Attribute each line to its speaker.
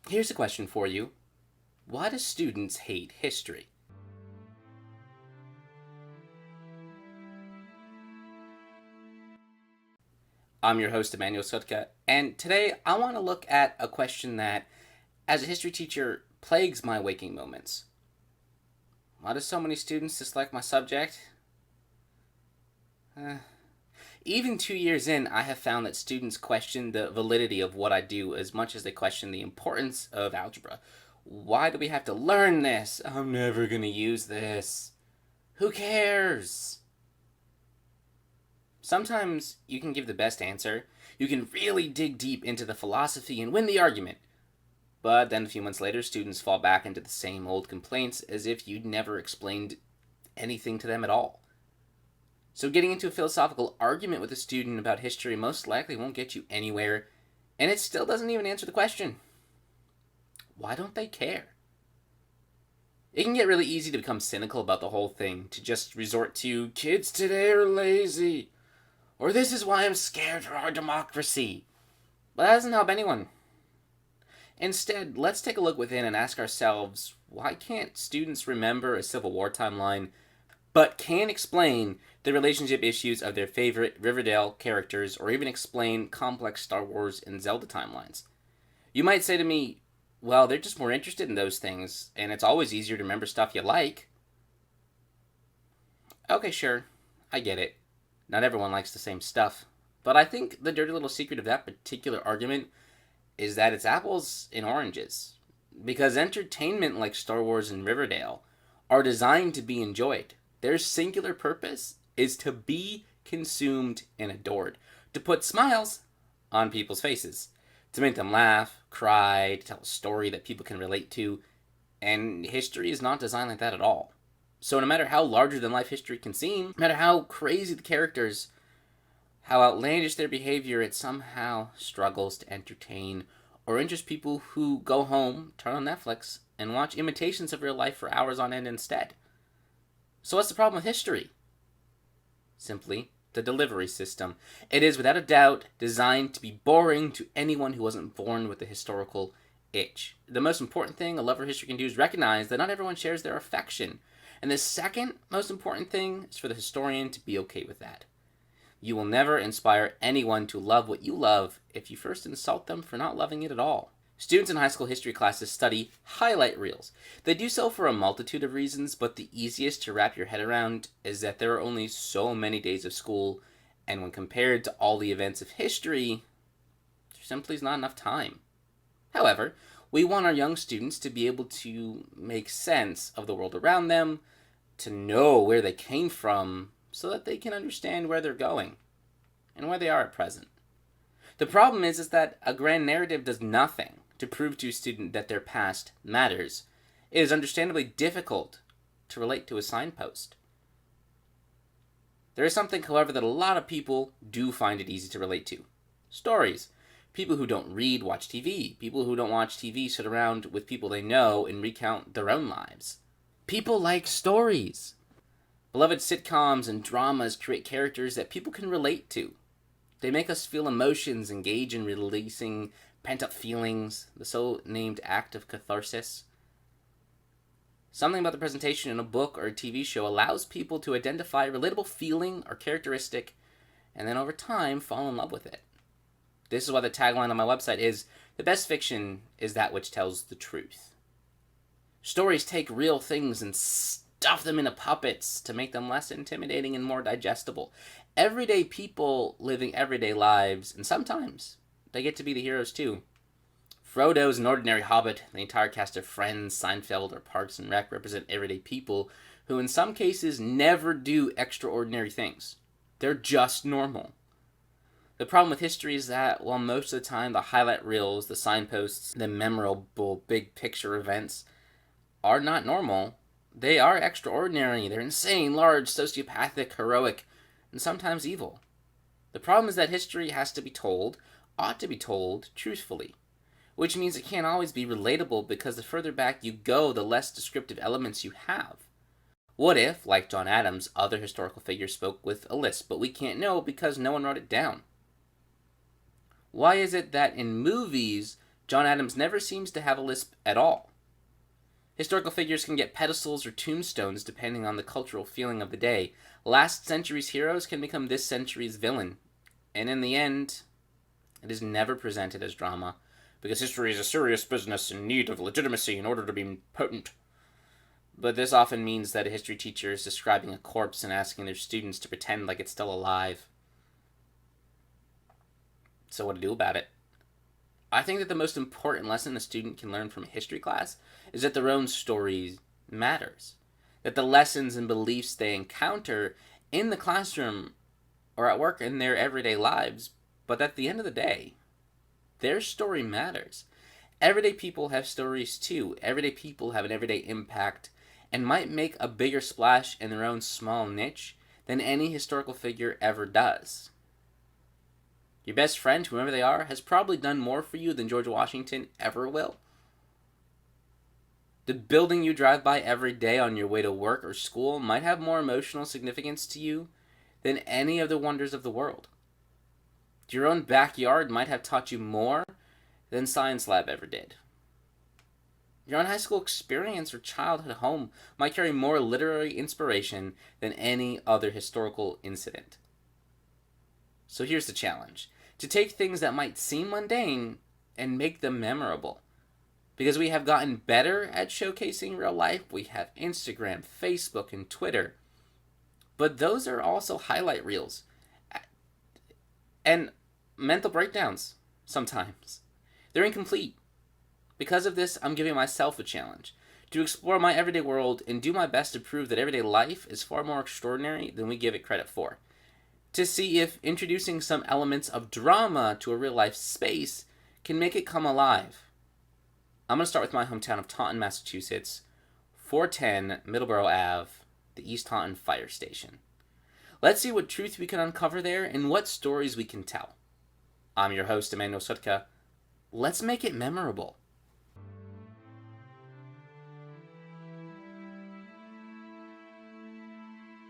Speaker 1: Here's a question for you. Why do students hate history? I'm your host, Emmanuel Sutka, and today I want to look at a question that, as a history teacher, plagues my waking moments. Why do so many students dislike my subject? Even 2 years in, I have found that students question the validity of what I do as much as they question the importance of algebra. Why do we have to learn this? I'm never going to use this. Who cares? Sometimes you can give the best answer. You can really dig deep into the philosophy and win the argument. But then a few months later, students fall back into the same old complaints as if you'd never explained anything to them at all. So getting into a philosophical argument with a student about history most likely won't get you anywhere, and it still doesn't even answer the question. Why don't they care? It can get really easy to become cynical about the whole thing, to just resort to, kids today are lazy, or this is why I'm scared for our democracy. But that doesn't help anyone. Instead, let's take a look within and ask ourselves, why can't students remember a Civil War timeline, but can explain the relationship issues of their favorite Riverdale characters, or even explain complex Star Wars and Zelda timelines? You might say to me, well, they're just more interested in those things, and it's always easier to remember stuff you like. Okay, sure, I get it. Not everyone likes the same stuff. But I think the dirty little secret of that particular argument is that it's apples and oranges. Because entertainment like Star Wars and Riverdale are designed to be enjoyed. Their singular purpose is to be consumed and adored. To put smiles on people's faces. To make them laugh, cry, to tell a story that people can relate to. And history is not designed like that at all. So no matter how larger than life history can seem, no matter how crazy the characters, how outlandish their behavior, it somehow struggles to entertain or interest people who go home, turn on Netflix, and watch imitations of real life for hours on end instead. So what's the problem with history? Simply the delivery system. It is without a doubt designed to be boring to anyone who wasn't born with the historical itch. The most important thing a lover of history can do is recognize that not everyone shares their affection. And the second most important thing is for the historian to be okay with that. You will never inspire anyone to love what you love if you first insult them for not loving it at all. Students in high school history classes study highlight reels. They do so for a multitude of reasons, but the easiest to wrap your head around is that there are only so many days of school, and when compared to all the events of history, there simply is not enough time. However, we want our young students to be able to make sense of the world around them, to know where they came from, so that they can understand where they're going and where they are at present. The problem is that a grand narrative does nothing to prove to a student that their past matters. It is understandably difficult to relate to a signpost. There is something, however, that a lot of people do find it easy to relate to. Stories. People who don't read watch TV. People who don't watch TV sit around with people they know and recount their own lives. People like stories. Beloved sitcoms and dramas create characters that people can relate to. They make us feel emotions, engage in releasing pent-up feelings, the so-named act of catharsis. Something about the presentation in a book or a TV show allows people to identify a relatable feeling or characteristic, and then over time fall in love with it. This is why the tagline on my website is, "The best fiction is that which tells the truth." Stories take real things and stuff them into puppets to make them less intimidating and more digestible. Everyday people living everyday lives, and sometimes they get to be the heroes too. Frodo's an ordinary hobbit. The entire cast of Friends, Seinfeld, or Parks and Rec represent everyday people who in some cases never do extraordinary things. They're just normal. The problem with history is that while most of the time the highlight reels, the signposts, the memorable big picture events are not normal, they are extraordinary. They're insane, large, sociopathic, heroic, and sometimes evil. The problem is that history has to be told, ought to be told, truthfully. Which means it can't always be relatable because the further back you go, the less descriptive elements you have. What if, like John Adams, other historical figures spoke with a lisp, but we can't know because no one wrote it down? Why is it that in movies, John Adams never seems to have a lisp at all. Historical figures can get pedestals or tombstones depending on the cultural feeling of the day. Last century's heroes can become this century's villain. And in the end, it is never presented as drama, because history is a serious business in need of legitimacy in order to be potent. But this often means that a history teacher is describing a corpse and asking their students to pretend like it's still alive. So what to do about it? I think that the most important lesson a student can learn from a history class is that their own story matters. That the lessons and beliefs they encounter in the classroom or at work in their everyday lives, but at the end of the day, their story matters. Everyday people have stories too. Everyday people have an everyday impact and might make a bigger splash in their own small niche than any historical figure ever does. Your best friend, whoever they are, has probably done more for you than George Washington ever will. The building you drive by every day on your way to work or school might have more emotional significance to you than any of the wonders of the world. Your own backyard might have taught you more than science lab ever did. Your own high school experience or childhood home might carry more literary inspiration than any other historical incident. So here's the challenge. To take things that might seem mundane and make them memorable. Because we have gotten better at showcasing real life. We have Instagram, Facebook, and Twitter. But those are also highlight reels. And mental breakdowns, sometimes. They're incomplete. Because of this, I'm giving myself a challenge. To explore my everyday world and do my best to prove that everyday life is far more extraordinary than we give it credit for. To see if introducing some elements of drama to a real-life space can make it come alive. I'm going to start with my hometown of Taunton, Massachusetts, 410 Middleborough Ave, the East Taunton Fire Station. Let's see what truth we can uncover there and what stories we can tell. I'm your host, Emmanuel Sutka. Let's make it memorable.